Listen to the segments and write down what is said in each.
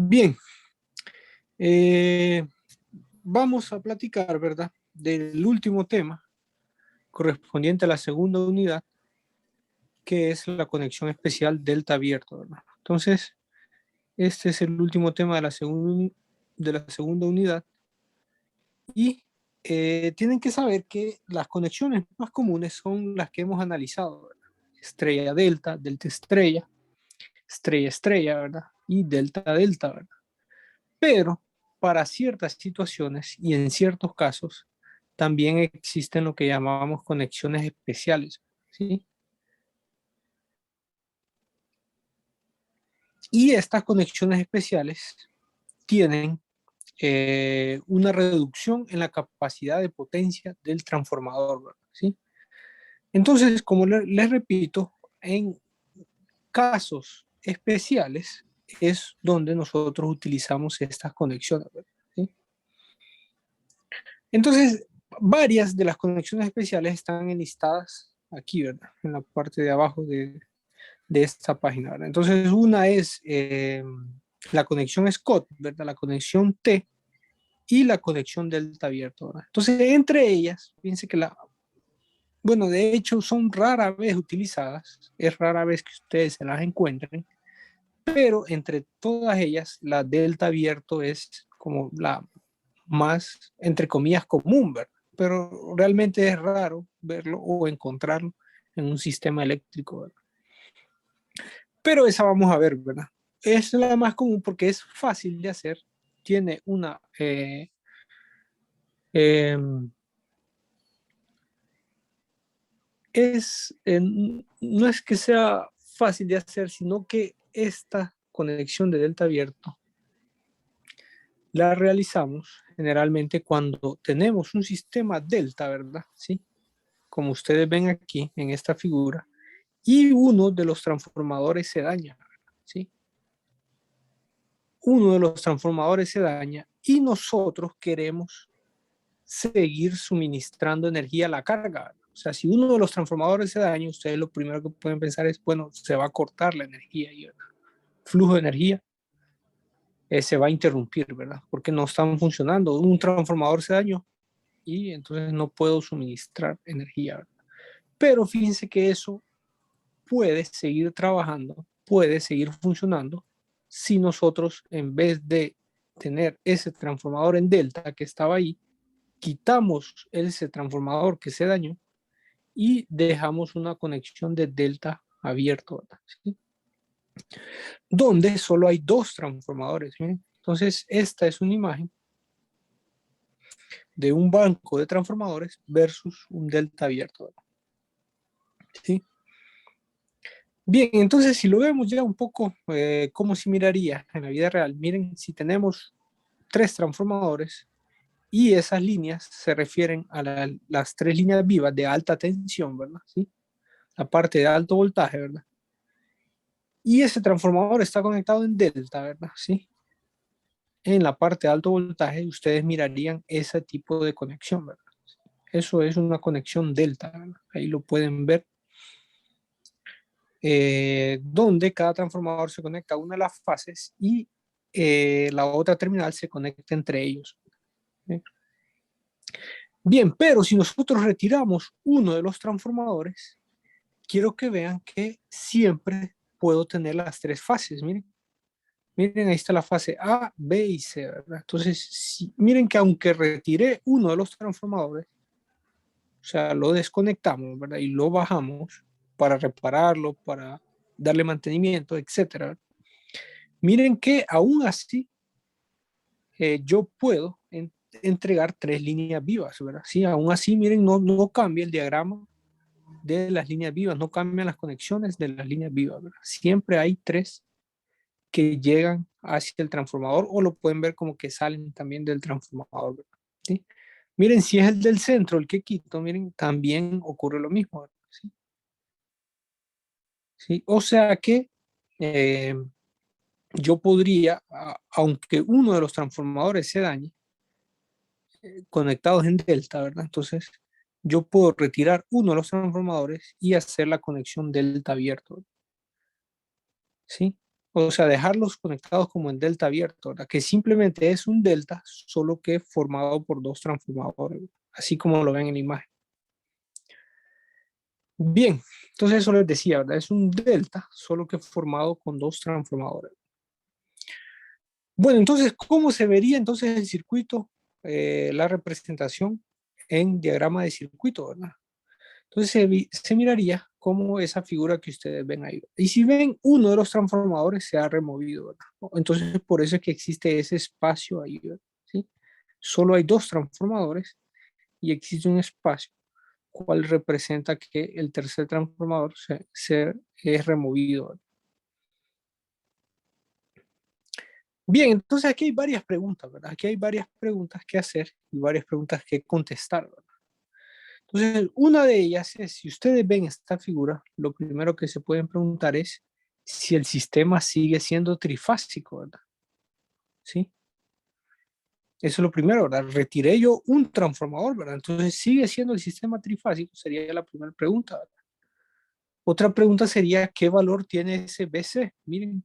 Bien, eh, vamos a platicar, ¿verdad?, del último tema correspondiente a la segunda unidad, que es la conexión especial delta abierto, ¿verdad? Entonces, este es el último tema de la segunda unidad y tienen que saber que las conexiones más comunes son las que hemos analizado, ¿verdad? Estrella delta, delta estrella, estrella estrella, ¿verdad? Y delta delta, ¿verdad? Pero para ciertas situaciones y en ciertos casos también existen lo que llamábamos conexiones especiales, ¿sí? Y estas conexiones especiales tienen una reducción en la capacidad de potencia del transformador, ¿verdad? ¿Sí? Entonces, como les repito, en casos especiales es donde nosotros utilizamos estas conexiones, ¿verdad? ¿Sí? Entonces, varias de las conexiones especiales están enlistadas aquí, ¿verdad? En la parte de abajo de esta página, ¿verdad? Entonces, una es la conexión Scott, ¿verdad? La conexión T y la conexión delta abierto, ¿verdad? Entonces, entre ellas, fíjense que bueno, de hecho, son rara vez utilizadas, es rara vez que ustedes se las encuentren, pero entre todas ellas, la delta abierto es como la más, entre comillas, común, ¿verdad? Pero realmente es raro verlo o encontrarlo en un sistema eléctrico, ¿verdad? Pero esa vamos a ver, ¿verdad? Es la más común porque es fácil de hacer, tiene una... eh, no es que sea fácil de hacer, sino que esta conexión de delta abierto la realizamos generalmente cuando tenemos un sistema delta, ¿verdad? ¿Sí? Como ustedes ven aquí en esta figura, y uno de los transformadores se daña, ¿sí? Uno de los transformadores se daña y nosotros queremos seguir suministrando energía a la carga. O sea, si uno de los transformadores se daña, ustedes lo primero que pueden pensar es, bueno, se va a cortar la energía y el flujo de energía se va a interrumpir, ¿verdad? Porque no están funcionando. Un transformador se dañó y entonces no puedo suministrar energía, ¿verdad? Pero fíjense que eso puede seguir trabajando, puede seguir funcionando si nosotros, en vez de tener ese transformador en delta que estaba ahí, quitamos ese transformador que se dañó y dejamos una conexión de delta abierto, ¿verdad? ¿Sí? Donde solo hay dos transformadores. ¿Sí? Entonces, esta es una imagen de un banco de transformadores versus un delta abierto, ¿verdad? ¿Sí? Bien, entonces si lo vemos ya un poco, cómo se miraría en la vida real, miren, si tenemos tres transformadores y esas líneas se refieren a las tres líneas vivas de alta tensión, ¿verdad? ¿Sí? La parte de alto voltaje, ¿verdad? Y ese transformador está conectado en delta, ¿verdad? ¿Sí? En la parte de alto voltaje ustedes mirarían ese tipo de conexión, ¿verdad? Eso es una conexión delta, ¿verdad? Ahí lo pueden ver, donde cada transformador se conecta a una de las fases y la otra terminal se conecta entre ellos. ¿Sí? Bien, pero si nosotros retiramos uno de los transformadores, quiero que vean que siempre puedo tener las tres fases. Miren, miren, ahí está la fase A, B y C, ¿verdad? Entonces, miren que aunque retiré uno de los transformadores, o sea, lo desconectamos, ¿verdad? Y lo bajamos para repararlo, para darle mantenimiento, etcétera. Miren que aún así yo puedo entregar tres líneas vivas, ¿verdad? Sí, aún así, miren, no cambia el diagrama de las líneas vivas, no cambian las conexiones de las líneas vivas, ¿verdad? Siempre hay tres que llegan hacia el transformador o lo pueden ver como que salen también del transformador, ¿verdad? ¿Sí? Miren, si es el del centro, el que quito, miren, también ocurre lo mismo, ¿verdad? ¿Sí? ¿Sí? O sea que eh, yo podría, aunque uno de los transformadores se dañe, conectados en delta, ¿verdad? Entonces, yo puedo retirar uno de los transformadores y hacer la conexión delta abierto, ¿sí? O sea, dejarlos conectados como en delta abierto, ¿verdad? Que simplemente es un delta, solo que formado por dos transformadores, así como lo ven en la imagen. Bien, entonces eso les decía, ¿verdad? Es un delta, solo que formado con dos transformadores. Bueno, entonces, ¿cómo se vería entonces el circuito, la representación en diagrama de circuito, ¿verdad? Entonces se miraría como esa figura que ustedes ven ahí. Y si ven, uno de los transformadores se ha removido, ¿verdad? Entonces, por eso es que existe ese espacio ahí, ¿verdad? ¿Sí? Solo hay dos transformadores y existe un espacio, cual representa que el tercer transformador es removido, ¿verdad? Bien, entonces aquí hay varias preguntas, ¿verdad? Aquí hay varias preguntas que hacer y varias preguntas que contestar, ¿verdad? Entonces, una de ellas es, si ustedes ven esta figura, lo primero que se pueden preguntar es si el sistema sigue siendo trifásico, ¿verdad? ¿Sí? Eso es lo primero, ¿verdad? Retiré yo un transformador, ¿verdad? Entonces, ¿sigue siendo el sistema trifásico? Sería la primera pregunta, ¿verdad? Otra pregunta sería, ¿qué valor tiene ese BC? Miren,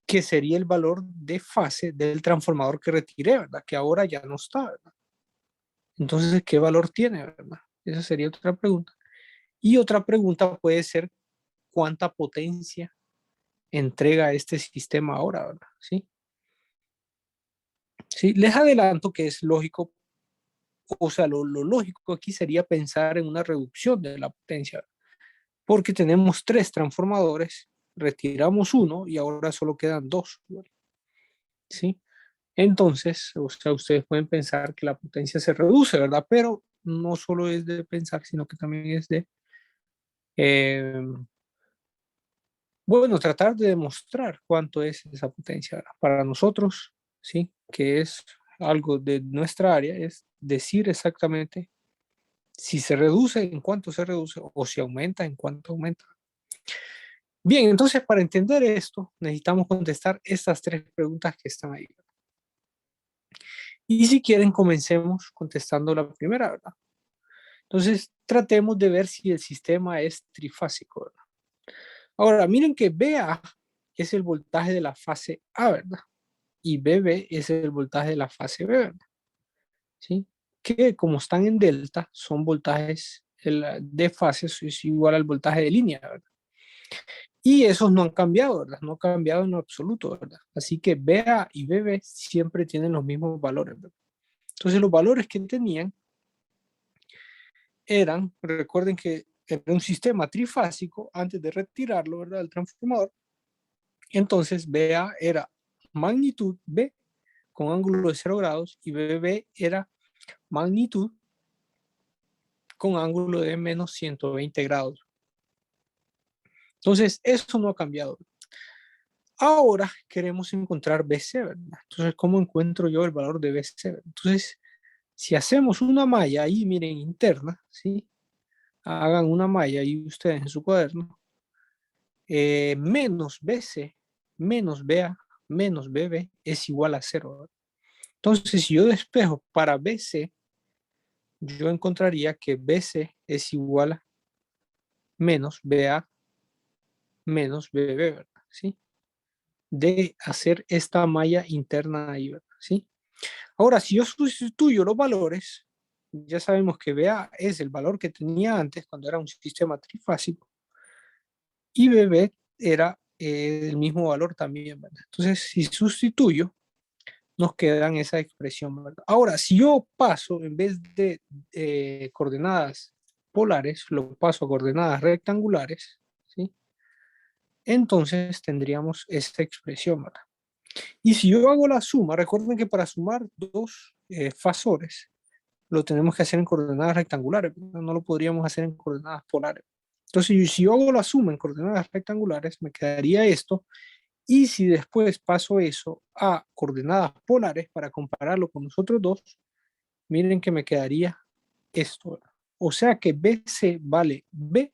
que sería el valor de fase del transformador que retiré, ¿verdad? Que ahora ya no está, ¿verdad? Entonces, ¿qué valor tiene, verdad? Esa sería otra pregunta. Y otra pregunta puede ser, ¿cuánta potencia entrega este sistema ahora, ¿verdad? ¿Sí? Sí, les adelanto que es lógico, o sea, lo lógico aquí sería pensar en una reducción de la potencia, porque tenemos tres transformadores, retiramos uno y ahora solo quedan dos, ¿verdad? ¿Sí? Entonces, o sea, ustedes pueden pensar que la potencia se reduce, ¿verdad? Pero no solo es de pensar, sino que también es de, eh, bueno, tratar de demostrar cuánto es esa potencia, ¿verdad? Para nosotros, ¿sí? Que es algo de nuestra área, es decir exactamente si se reduce, en cuánto se reduce, o si aumenta, en cuánto aumenta. Bien, entonces para entender esto, necesitamos contestar estas tres preguntas que están ahí. Y si quieren, comencemos contestando la primera, ¿verdad? Entonces, tratemos de ver si el sistema es trifásico, ¿verdad? Ahora, miren que BA es el voltaje de la fase A, ¿verdad? Y BB es el voltaje de la fase B, ¿verdad? ¿Sí? Que como están en delta, son voltajes de fase es igual al voltaje de línea, ¿verdad? Y esos no han cambiado, ¿verdad? No han cambiado en lo absoluto, ¿verdad? Así que BA y BB siempre tienen los mismos valores, ¿verdad? Entonces, los valores que tenían eran, recuerden que era un sistema trifásico antes de retirarlo, ¿verdad? El transformador. Entonces, BA era magnitud B con ángulo de 0 grados y BB era magnitud con ángulo de menos 120 grados. Entonces, eso no ha cambiado. Ahora queremos encontrar BC, ¿verdad? Entonces, ¿cómo encuentro yo el valor de BC? Entonces, si hacemos una malla ahí, miren, interna, ¿sí? Hagan una malla ahí ustedes en su cuaderno, menos BC, menos BA, menos BB es igual a 0, ¿verdad? Entonces, si yo despejo para BC, yo encontraría que BC es igual a menos BA menos BB, ¿verdad? ¿Sí? De hacer esta malla interna ahí, ¿verdad? ¿Sí? Ahora, si yo sustituyo los valores, ya sabemos que BA es el valor que tenía antes cuando era un sistema trifásico y BB era el mismo valor también, ¿verdad? Entonces, si sustituyo, nos quedan esa expresión, ¿verdad? Ahora, si yo paso, en vez de coordenadas polares, lo paso a coordenadas rectangulares, ¿sí? Entonces tendríamos esta expresión, ¿verdad? Y si yo hago la suma, recuerden que para sumar dos fasores, lo tenemos que hacer en coordenadas rectangulares, ¿verdad? No lo podríamos hacer en coordenadas polares. Entonces, si yo hago la suma en coordenadas rectangulares, me quedaría esto. Y si después paso eso a coordenadas polares para compararlo con los otros dos, miren que me quedaría esto, ¿verdad? O sea que BC vale B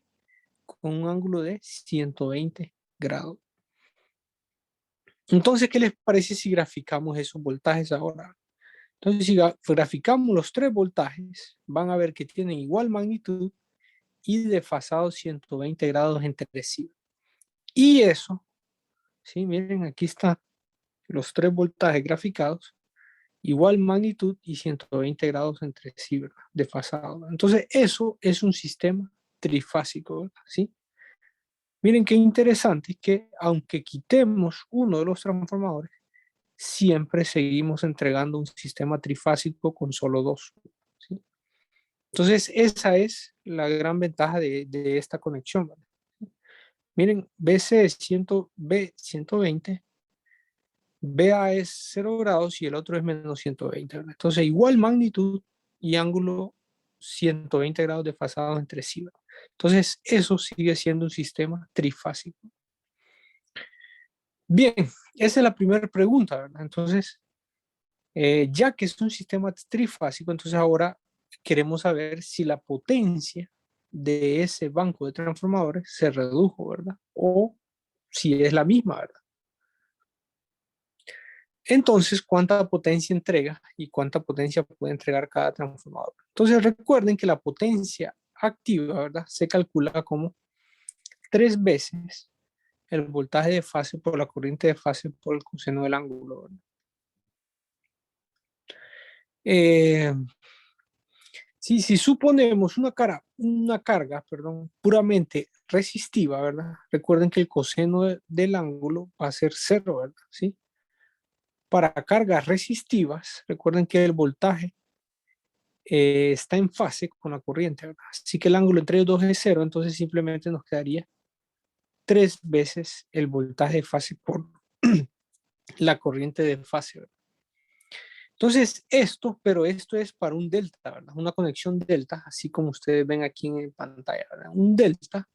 con un ángulo de 120 grados. Entonces, ¿qué les parece si graficamos esos voltajes ahora? Entonces, si graficamos los tres voltajes, van a ver que tienen igual magnitud y desfasados 120 grados entre sí. Y eso ¿sí? Miren, aquí están los 3 voltajes graficados, igual magnitud y 120 grados entre sí, ¿verdad? Desfasado. Entonces, eso es un sistema trifásico, ¿verdad? ¿Sí? Miren qué interesante que aunque quitemos uno de los transformadores, siempre seguimos entregando un sistema trifásico con solo dos, ¿sí? Entonces, esa es la gran ventaja de esta conexión, ¿verdad? Miren, BC es 100, B 120, BA es 0 grados y el otro es menos 120, ¿verdad? Entonces, igual magnitud y ángulo 120 grados desfasados entre sí, ¿verdad? Entonces, eso sigue siendo un sistema trifásico. Bien, esa es la primera pregunta, ¿verdad? Entonces, ya que es un sistema trifásico, entonces ahora queremos saber si la potencia de ese banco de transformadores se redujo, ¿verdad? O si es la misma, ¿verdad? Entonces, ¿cuánta potencia entrega y cuánta potencia puede entregar cada transformador? Entonces, recuerden que la potencia activa, ¿verdad? Se calcula como 3 veces el voltaje de fase por la corriente de fase por el coseno del ángulo, ¿verdad? Eh, si suponemos una carga, perdón, puramente resistiva, ¿verdad? Recuerden que el coseno del ángulo va a ser cero, ¿verdad? ¿Sí? Para cargas resistivas, recuerden que el voltaje está en fase con la corriente, ¿verdad? Así que el ángulo entre ellos dos es cero, entonces simplemente nos quedaría 3 veces el voltaje de fase por la corriente de fase, ¿verdad? Entonces, pero esto es para un delta, ¿verdad? Una conexión delta, así como ustedes ven aquí en pantalla, ¿verdad? Un delta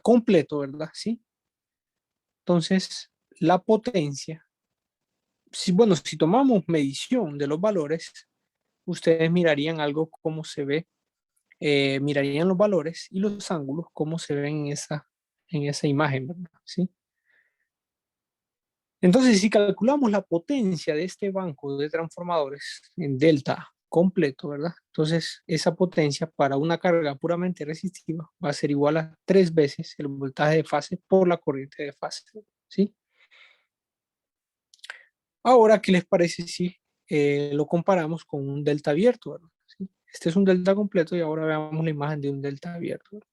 completo, ¿verdad? Sí. Entonces, la potencia, bueno, si tomamos medición de los valores, ustedes mirarían algo como se ve, mirarían los valores y los ángulos, cómo se ven en esa imagen, ¿verdad? ¿Sí? Entonces, si calculamos la potencia de este banco de transformadores en delta completo, ¿verdad? Entonces, esa potencia para una carga puramente resistiva va a ser igual a 3 veces el voltaje de fase por la corriente de fase, ¿sí? Ahora, ¿qué les parece si lo comparamos con un delta abierto, ¿verdad? ¿Sí? Este es un delta completo y ahora veamos la imagen de un delta abierto, ¿verdad?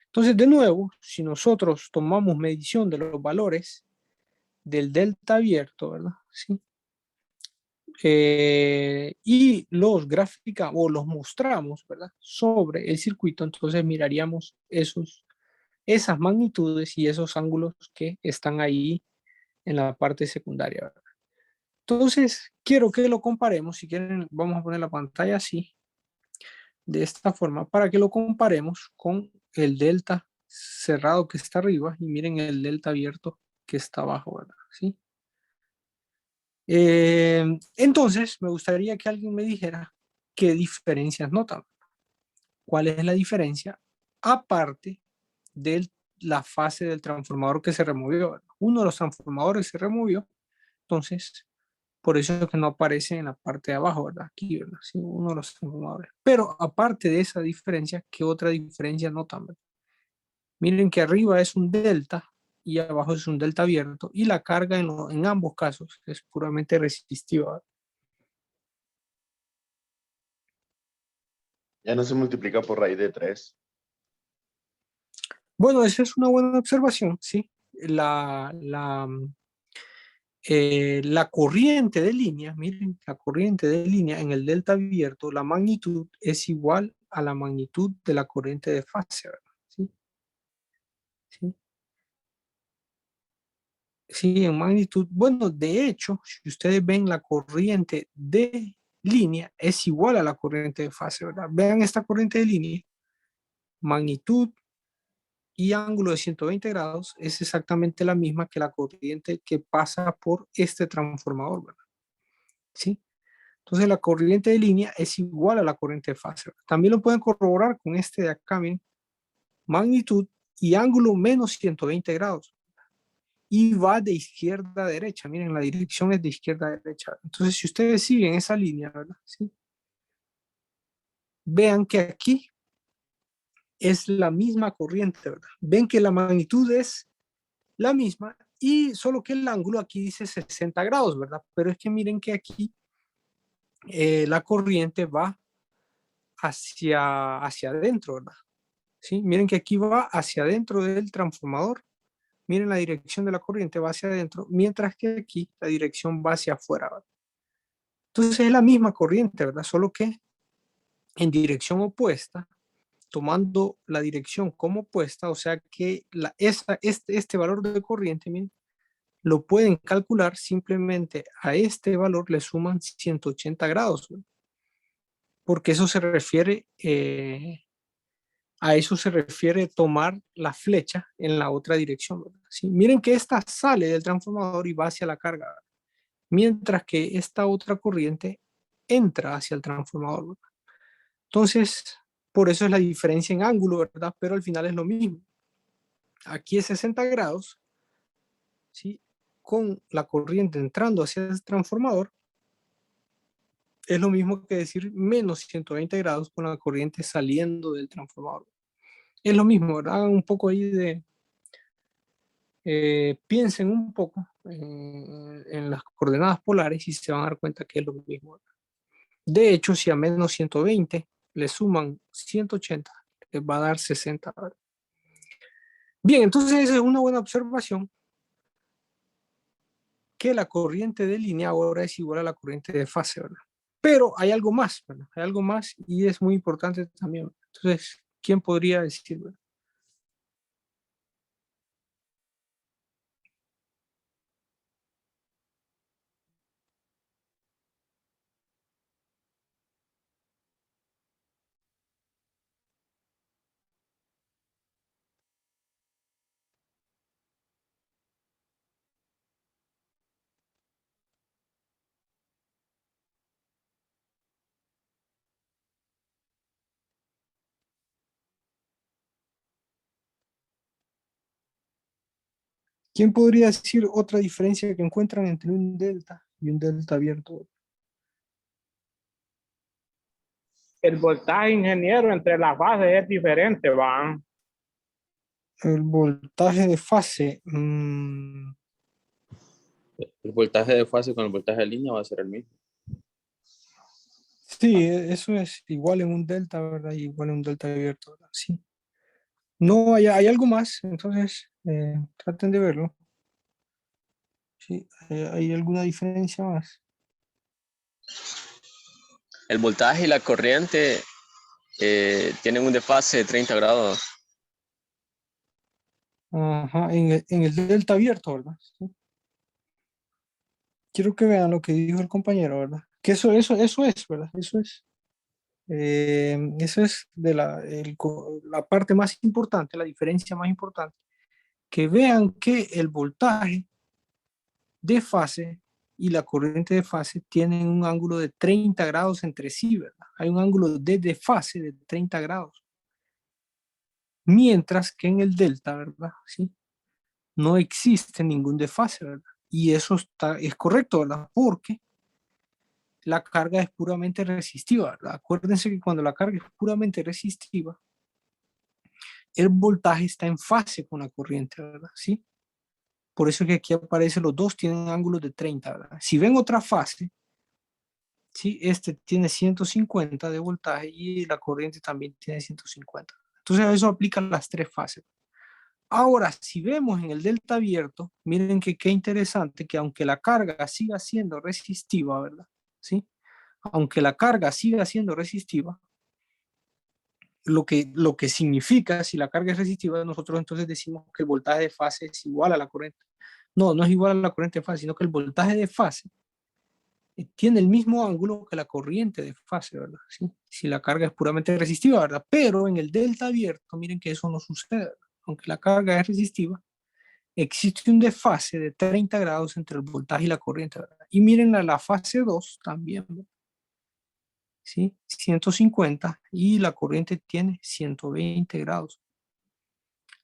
Entonces, de nuevo, si nosotros tomamos medición de los valores del delta abierto, ¿verdad? ¿Sí? Y los graficamos o los mostramos, ¿verdad? Sobre el circuito, entonces miraríamos esas magnitudes y esos ángulos que están ahí en la parte secundaria, ¿verdad? Entonces, quiero que lo comparemos, si quieren, vamos a poner la pantalla así, de esta forma, para que lo comparemos con el delta cerrado que está arriba y miren el delta abierto que está abajo, ¿verdad? ¿Sí? Entonces, me gustaría que alguien me dijera qué diferencias notan. ¿Cuál es la diferencia? Aparte de la fase del transformador que se removió, ¿verdad? Uno de los transformadores se removió, entonces, por eso es que no aparece en la parte de abajo, ¿verdad? Aquí, ¿verdad? Sí, uno de los transformadores. Pero aparte de esa diferencia, ¿qué otra diferencia notan, verdad? Miren que arriba es un delta y abajo es un delta abierto y la carga en ambos casos es puramente resistiva, ¿verdad? Ya no se multiplica por raíz de 3. Bueno, esa es una buena observación, sí. La corriente de línea, miren, la corriente de línea en el delta abierto, la magnitud es igual a la magnitud de la corriente de fase, ¿verdad? Sí, sí, sí, en magnitud. Bueno, de hecho, si ustedes ven la corriente de línea es igual a la corriente de fase, ¿verdad? Vean esta corriente de línea, magnitud y ángulo de 120 grados es exactamente la misma que la corriente que pasa por este transformador, ¿verdad? ¿Sí? Entonces la corriente de línea es igual a la corriente de fase. También lo pueden corroborar con este de acá, miren, magnitud y ángulo menos 120 grados. Y va de izquierda a derecha, miren, la dirección es de izquierda a derecha. Entonces si ustedes siguen esa línea, ¿verdad? ¿Sí? Vean que aquí es la misma corriente, ¿verdad? Ven que la magnitud es la misma y solo que el ángulo aquí dice 60 grados, ¿verdad? Pero es que miren que aquí la corriente va hacia adentro, ¿verdad? ¿Sí? Miren que aquí va hacia adentro del transformador. Miren la dirección de la corriente va hacia adentro, mientras que aquí la dirección va hacia afuera, ¿verdad? Entonces es la misma corriente, ¿verdad? Solo que en dirección opuesta, tomando la dirección como opuesta, o sea que este valor de corriente, miren, lo pueden calcular simplemente a este valor le suman 180 grados, ¿no? Porque eso se refiere, a eso se refiere tomar la flecha en la otra dirección, ¿verdad? ¿Sí? Miren que esta sale del transformador y va hacia la carga, ¿verdad? Mientras que esta otra corriente entra hacia el transformador, ¿verdad? Entonces, por eso es la diferencia en ángulo, ¿verdad? Pero al final es lo mismo. Aquí es 60 grados, ¿sí? Con la corriente entrando hacia el transformador, es lo mismo que decir menos 120 grados con la corriente saliendo del transformador. Es lo mismo, ¿verdad? Hagan un poco ahí de, piensen un poco en las coordenadas polares y se van a dar cuenta que es lo mismo, ¿verdad? De hecho, si a menos 120 le suman 180, les va a dar 60, ¿verdad? Bien, entonces esa es una buena observación, que la corriente de línea ahora es igual a la corriente de fase, ¿verdad? Pero hay algo más, ¿verdad? Hay algo más y es muy importante también, ¿verdad? Entonces, ¿quién podría decir, ¿verdad? ¿Quién podría decir otra diferencia que encuentran entre un delta y un delta abierto? El voltaje, ingeniero, entre las bases es diferente, ¿va? El voltaje de fase. El voltaje de fase con el voltaje de línea va a ser el mismo. Sí, eso es igual en un delta, ¿verdad? Igual en un delta abierto, ¿verdad? Sí. No, hay algo más, entonces traten de verlo. Sí, hay alguna diferencia más. El voltaje y la corriente tienen un desfase de 30 grados. Ajá, en el delta abierto, ¿verdad? Sí. Quiero que vean lo que dijo el compañero, ¿verdad? Que eso es, ¿verdad? Eso es de la parte más importante, la diferencia más importante. Que vean que el voltaje de fase y la corriente de fase tienen un ángulo de 30 grados entre sí, ¿verdad? Hay un ángulo de desfase de 30 grados. Mientras que en el delta, ¿verdad? ¿Sí? No existe ningún desfase, ¿verdad? Y eso es correcto, ¿verdad? Porque la carga es puramente resistiva, ¿verdad? Acuérdense que cuando la carga es puramente resistiva, el voltaje está en fase con la corriente, ¿verdad? ¿Sí? Por eso es que aquí aparece los dos tienen ángulos de 30, ¿verdad? Si ven otra fase, ¿sí? Este tiene 150 de voltaje y la corriente también tiene 150. Entonces a eso aplican las tres fases. Ahora, si vemos en el delta abierto, miren que qué interesante que aunque la carga siga siendo resistiva, ¿verdad? ¿Sí? Aunque la carga siga siendo resistiva, lo que significa, si la carga es resistiva, nosotros entonces decimos que el voltaje de fase es igual a la corriente. No, no es igual a la corriente de fase, sino que el voltaje de fase tiene el mismo ángulo que la corriente de fase, ¿verdad? ¿Sí? Si la carga es puramente resistiva, ¿verdad? Pero en el delta abierto, miren que eso no sucede, ¿verdad? Aunque la carga es resistiva, existe un desfase de 30 grados entre el voltaje y la corriente, ¿verdad? Y miren la fase 2 también, ¿verdad? ¿Sí? 150 y la corriente tiene 120 grados.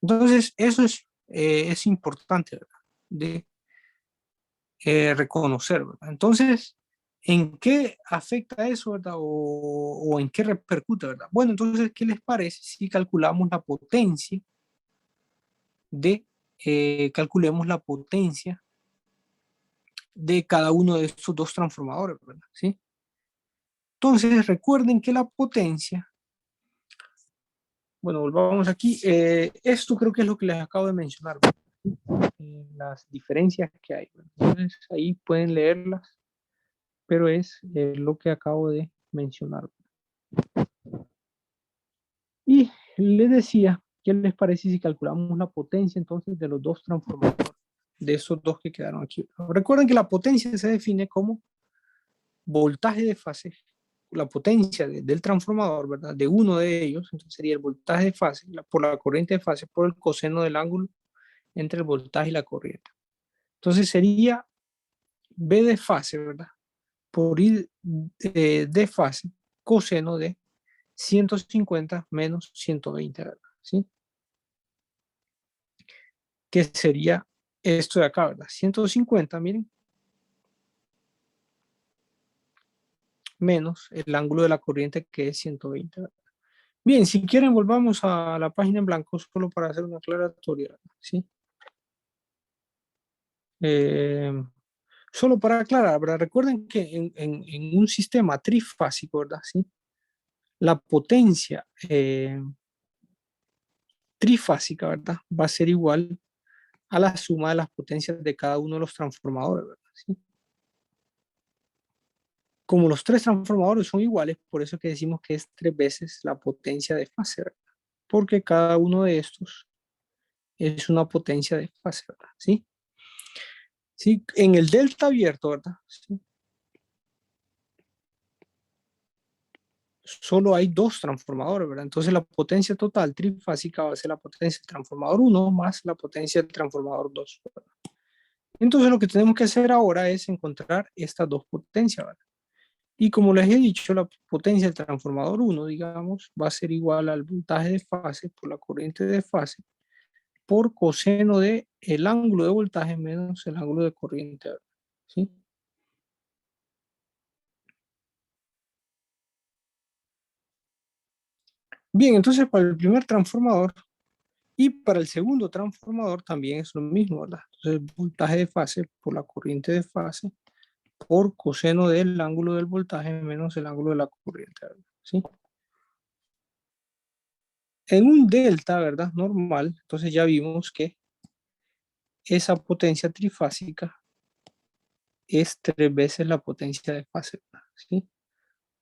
Entonces, eso es importante, ¿verdad? De reconocer, ¿verdad? Entonces, ¿En qué afecta eso, verdad? O en qué repercute, ¿verdad? Bueno, entonces, ¿qué les parece si calculamos la potencia calculemos la potencia de cada uno de estos dos transformadores, ¿verdad? ¿Sí? Entonces, recuerden que la potencia, bueno, volvamos aquí, esto creo que es lo que les acabo de mencionar, las diferencias que hay, ¿verdad? Entonces, ahí pueden leerlas, pero es lo que acabo de mencionar. Y les decía, ¿qué les parece si calculamos la potencia entonces de los dos transformadores, de esos dos que quedaron aquí? Recuerden que la potencia se define como voltaje de fase, la potencia del transformador, ¿verdad? De uno de ellos, entonces sería el voltaje de fase por la corriente de fase por el coseno del ángulo entre el voltaje y la corriente. Entonces sería B de fase, ¿verdad? Por I de fase, coseno de 150 menos 120, ¿verdad? ¿Sí? Que sería esto de acá, ¿verdad? 150, miren, menos el ángulo de la corriente que es 120, ¿verdad? Bien, si quieren volvamos a la página en blanco solo para hacer una aclaratoria, ¿verdad? ¿Sí? Solo para aclarar, ¿verdad? Recuerden que en un sistema trifásico, ¿verdad? ¿Sí? La potencia trifásica, ¿verdad? Va a ser igual a la suma de las potencias de cada uno de los transformadores, ¿verdad? ¿Sí? Como los tres transformadores son iguales, por eso que decimos que es 3 veces la potencia de fase, ¿verdad? Porque cada uno de estos es una potencia de fase, ¿verdad? ¿Sí? ¿Sí? En el delta abierto, ¿verdad? ¿Sí? Solo hay dos transformadores, ¿verdad? Entonces la potencia total trifásica va a ser la potencia del transformador 1 más la potencia del transformador 2, ¿verdad? Entonces lo que tenemos que hacer ahora es encontrar estas dos potencias, ¿verdad? Y como les he dicho, la potencia del transformador 1, digamos, va a ser igual al voltaje de fase por la corriente de fase por coseno de el ángulo de voltaje menos el ángulo de corriente, ¿verdad? ¿Sí? Bien, entonces para el primer transformador y para el segundo transformador también es lo mismo, ¿verdad? Entonces el voltaje de fase por la corriente de fase por coseno del ángulo del voltaje menos el ángulo de la corriente, ¿verdad? ¿Sí? En un delta, ¿verdad? Normal, entonces ya vimos que esa potencia trifásica es 3 veces la potencia de fase, ¿verdad? ¿Sí?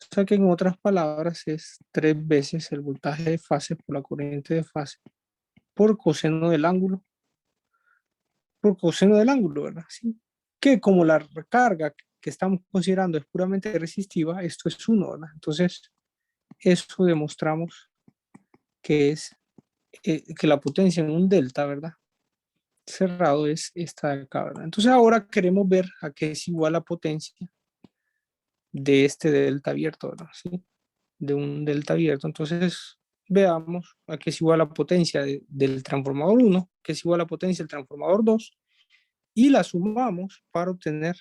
O sea que en otras palabras es 3 veces el voltaje de fase por la corriente de fase por coseno del ángulo, ¿verdad? ¿Sí? Que como la recarga que estamos considerando es puramente resistiva, esto es 1, ¿verdad? Entonces, eso demostramos que es que la potencia en un delta, ¿verdad? Cerrado es esta de acá, ¿verdad? Entonces ahora queremos ver a qué es igual la potencia de este delta abierto, ¿verdad? ¿Sí? De un delta abierto. Entonces veamos a qué es igual la potencia del transformador 1, que es igual a la potencia del transformador 2, y la sumamos para obtener,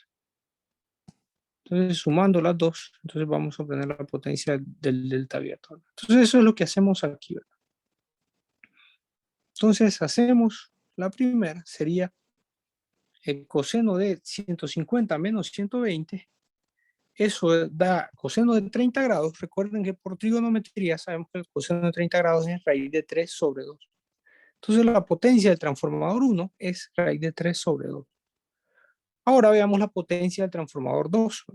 entonces sumando las dos, entonces vamos a obtener la potencia del delta abierto, ¿verdad? Entonces eso es lo que hacemos aquí, ¿verdad? Entonces hacemos la primera, sería el coseno de 150 menos 120, eso da coseno de 30 grados. Recuerden que por trigonometría sabemos que el coseno de 30 grados es raíz de 3 sobre 2. Entonces la potencia del transformador 1 es raíz de 3 sobre 2. Ahora veamos la potencia del transformador 2.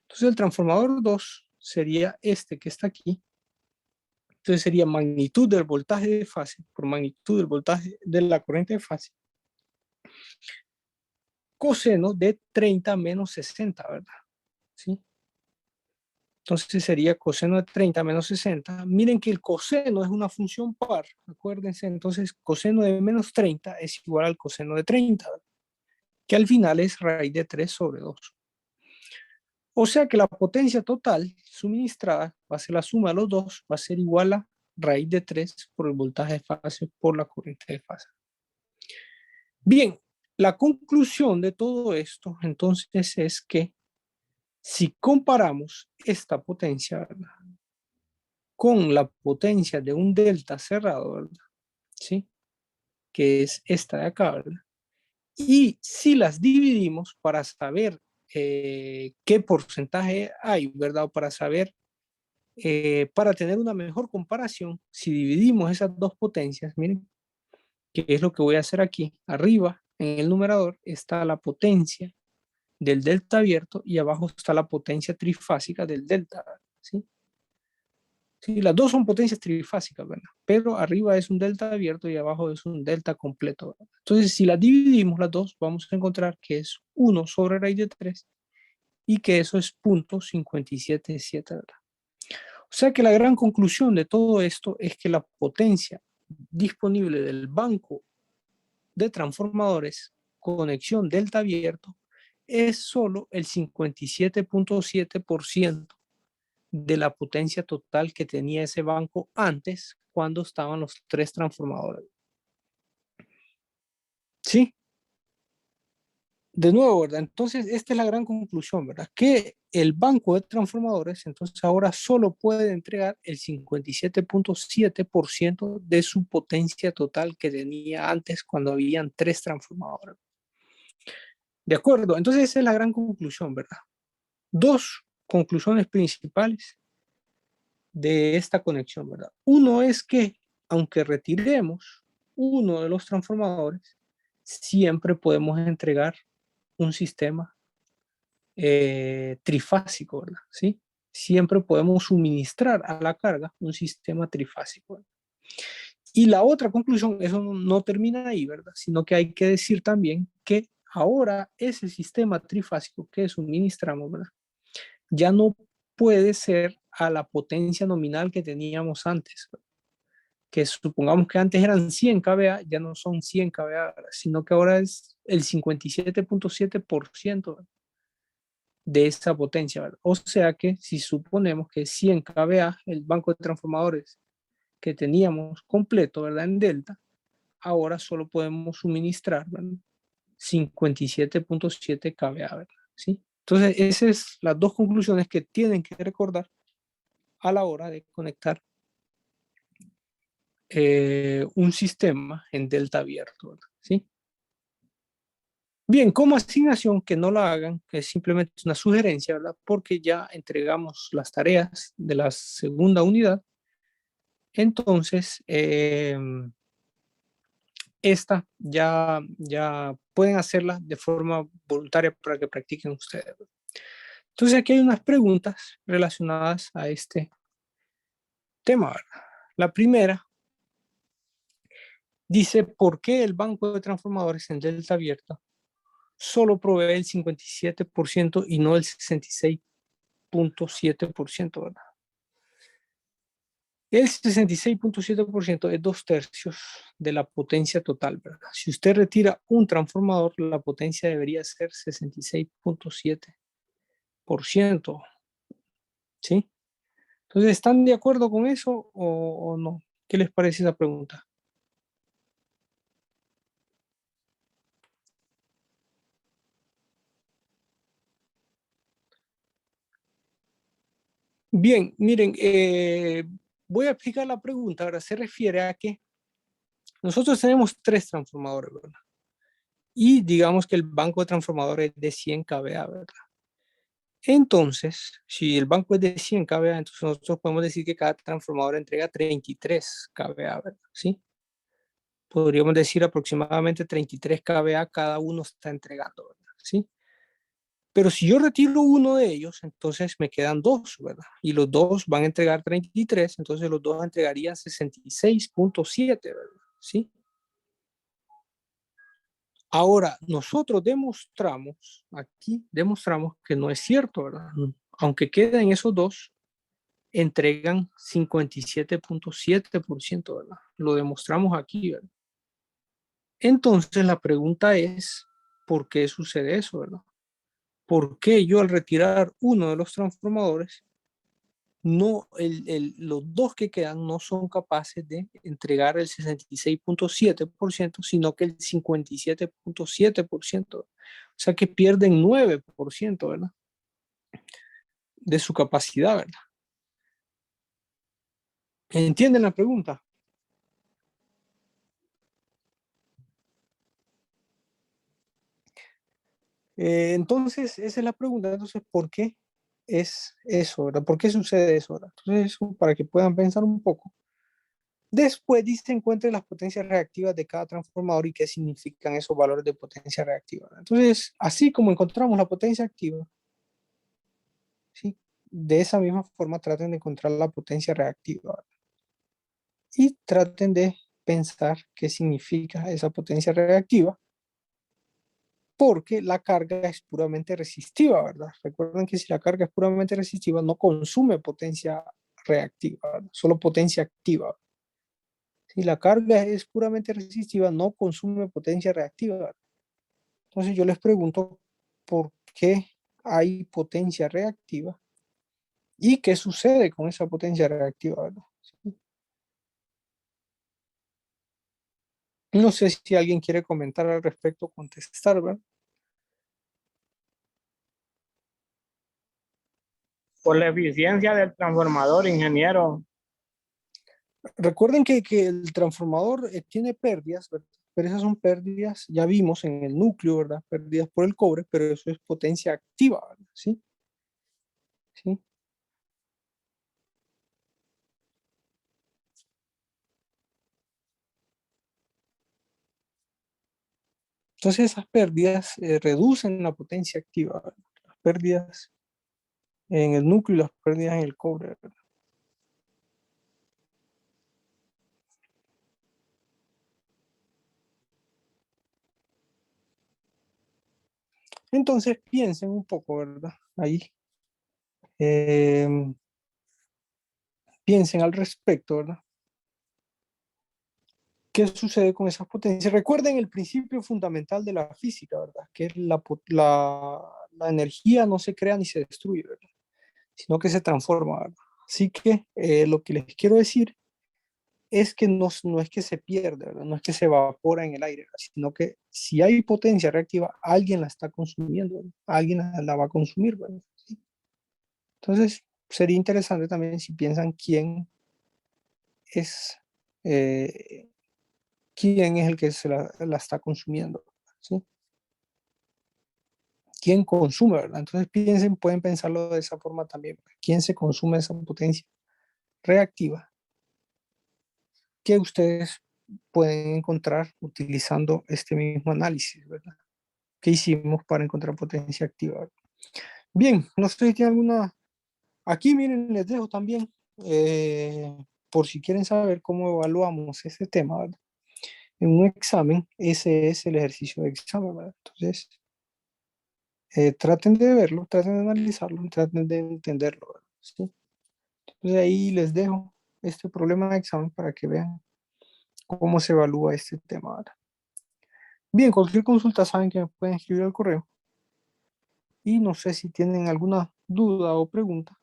Entonces el transformador 2 sería este que está aquí. Entonces sería magnitud del voltaje de fase por magnitud del voltaje de la corriente de fase, coseno de 30 menos 60, ¿verdad? ¿Sí? Entonces sería coseno de 30 menos 60. Miren que el coseno es una función par, acuérdense. Entonces coseno de menos 30 es igual al coseno de 30, ¿verdad? Que al final es raíz de 3 sobre 2. O sea que la potencia total suministrada va a ser la suma de los dos, va a ser igual a raíz de 3 por el voltaje de fase por la corriente de fase. Bien, La conclusión de todo esto, entonces, es que si comparamos esta potencia, ¿verdad?, con la potencia de un delta cerrado, ¿verdad?, ¿sí?, que es esta de acá, ¿verdad?, y si las dividimos para saber qué porcentaje hay, ¿verdad?, o para saber, para tener una mejor comparación, si dividimos esas dos potencias, miren, que es lo que voy a hacer aquí. Arriba, en el numerador, está la potencia del delta abierto y abajo está la potencia trifásica del delta, ¿sí? Sí, las dos son potencias trifásicas, ¿verdad? Pero arriba es un delta abierto y abajo es un delta completo, ¿verdad? Entonces, si las dividimos las dos, vamos a encontrar que es 1 sobre raíz de 3 y que eso es 0.577, ¿verdad? O sea que la gran conclusión de todo esto es que la potencia disponible del banco de transformadores conexión delta abierto es solo el 57.7% de la potencia total que tenía ese banco antes, cuando estaban los 3 transformadores. Sí. De nuevo, ¿verdad? Entonces, esta es la gran conclusión, ¿verdad? Que el banco de transformadores, entonces ahora solo puede entregar el 57.7% de su potencia total que tenía antes cuando habían 3 transformadores. De acuerdo, entonces esa es la gran conclusión, ¿verdad? Dos conclusiones principales de esta conexión, ¿verdad? Uno es que, aunque retiremos uno de los transformadores, siempre podemos entregar un sistema trifásico, ¿verdad? ¿Sí? Siempre podemos suministrar a la carga un sistema trifásico, ¿verdad? Y la otra conclusión, eso no termina ahí, ¿verdad? Sino que hay que decir también que ahora ese sistema trifásico que suministramos, ¿verdad?, ya no puede ser a la potencia nominal que teníamos antes, ¿verdad?, que supongamos que antes eran 100 kVA, ya no son 100 kVA, sino que ahora es el 57.7% de esa potencia, ¿verdad? O sea que si suponemos que 100 kVA, el banco de transformadores que teníamos completo, ¿verdad?, en delta, ahora solo podemos suministrar, ¿verdad?, 57.7 kVA, ¿verdad? ¿Sí? Entonces, esas son las dos conclusiones que tienen que recordar a la hora de conectar un sistema en delta abierto, ¿verdad? ¿Sí? Bien, como asignación, que no la hagan, que es simplemente una sugerencia, ¿verdad? Porque ya entregamos las tareas de la segunda unidad. Entonces, esta ya pueden hacerla de forma voluntaria para que practiquen ustedes. Entonces, aquí hay unas preguntas relacionadas a este tema, ¿verdad? La primera dice, ¿por qué el banco de transformadores en delta abierta solo provee el 57% y no el 66.7%, ¿verdad? El 66.7% es 2/3 de la potencia total, ¿verdad? Si usted retira un transformador, la potencia debería ser 66.7%, ¿sí? Entonces, ¿están de acuerdo con eso o no? ¿Qué les parece esa pregunta? Bien, miren, voy a explicar la pregunta. Ahora se refiere a que nosotros tenemos 3 transformadores, ¿verdad? Y digamos que el banco de transformadores es de 100 kVA, ¿verdad? Entonces, si el banco es de 100 kVA, entonces nosotros podemos decir que cada transformador entrega 33 kVA, ¿verdad? ¿Sí? Podríamos decir aproximadamente 33 kVA cada uno está entregando, ¿verdad? ¿Sí? Pero si yo retiro uno de ellos, entonces me quedan 2, ¿verdad? Y los 2 van a entregar 33, entonces los 2 entregarían 66.7, ¿verdad? ¿Sí? Ahora, nosotros demostramos que no es cierto, ¿verdad? Aunque queden esos 2, entregan 57.7%, ¿verdad? Lo demostramos aquí, ¿verdad? Entonces la pregunta es, ¿por qué sucede eso, verdad? ¿Por qué yo al retirar uno de los transformadores no, los dos que quedan no son capaces de entregar el 66.7%, sino que el 57.7%. O sea que pierden 9%, ¿verdad? De su capacidad, ¿verdad? ¿Entienden la pregunta? Entonces, esa es la pregunta. Entonces, ¿por qué es eso, verdad? ¿Por qué sucede eso, verdad? Entonces, eso para que puedan pensar un poco. Después dice encuentre las potencias reactivas de cada transformador y qué significan esos valores de potencia reactiva. Entonces, así como encontramos la potencia activa, ¿sí? De esa misma forma traten de encontrar la potencia reactiva, ¿verdad? Y traten de pensar qué significa esa potencia reactiva, porque la carga es puramente resistiva, ¿verdad? Recuerden que si la carga es puramente resistiva, no consume potencia reactiva, ¿verdad? Solo potencia activa. Si la carga es puramente resistiva, no consume potencia reactiva. Entonces yo les pregunto, ¿por qué hay potencia reactiva? ¿Y qué sucede con esa potencia reactiva, verdad? No sé si alguien quiere comentar al respecto, contestar, ¿verdad? Por la eficiencia del transformador, ingeniero. Recuerden que el transformador tiene pérdidas, ¿verdad? Pero esas son pérdidas, ya vimos en el núcleo, ¿verdad? Pérdidas por el cobre, pero eso es potencia activa, ¿verdad? ¿Sí? ¿Sí? Entonces esas pérdidas reducen la potencia activa, ¿verdad? Las pérdidas en el núcleo y las pérdidas en el cobre, ¿verdad? Entonces piensen un poco, ¿verdad? Ahí. Eh, Piensen al respecto, ¿verdad? ¿Qué sucede con esas potencias? Recuerden el principio fundamental de la física, ¿verdad? Que es la energía no se crea ni se destruye, ¿verdad? Sino que se transforma, ¿verdad? Así que lo que les quiero decir es que no es que se pierde, ¿verdad? No es que se evapora en el aire, ¿verdad? Sino que si hay potencia reactiva, alguien la está consumiendo, ¿verdad? Alguien la va a consumir, ¿verdad? ¿Sí? Entonces, sería interesante también si piensan es, eh, quién es el que la está consumiendo, ¿sí? ¿Quién consume, verdad? Entonces piensen, pueden pensarlo de esa forma también. ¿Quién se consume esa potencia reactiva que ustedes pueden encontrar utilizando este mismo análisis, ¿verdad? Que hicimos para encontrar potencia activa, ¿verdad? Bien, no sé si tienen alguna... Aquí miren, les dejo también, por si quieren saber cómo evaluamos este tema, ¿verdad? En un examen, ese es el ejercicio de examen, ¿verdad? Entonces, traten de verlo, traten de analizarlo, traten de entenderlo, ¿verdad? ¿Sí? Entonces ahí les dejo este problema de examen para que vean cómo se evalúa este tema, ¿verdad? Bien, cualquier consulta saben que me pueden escribir al correo y no sé si tienen alguna duda o pregunta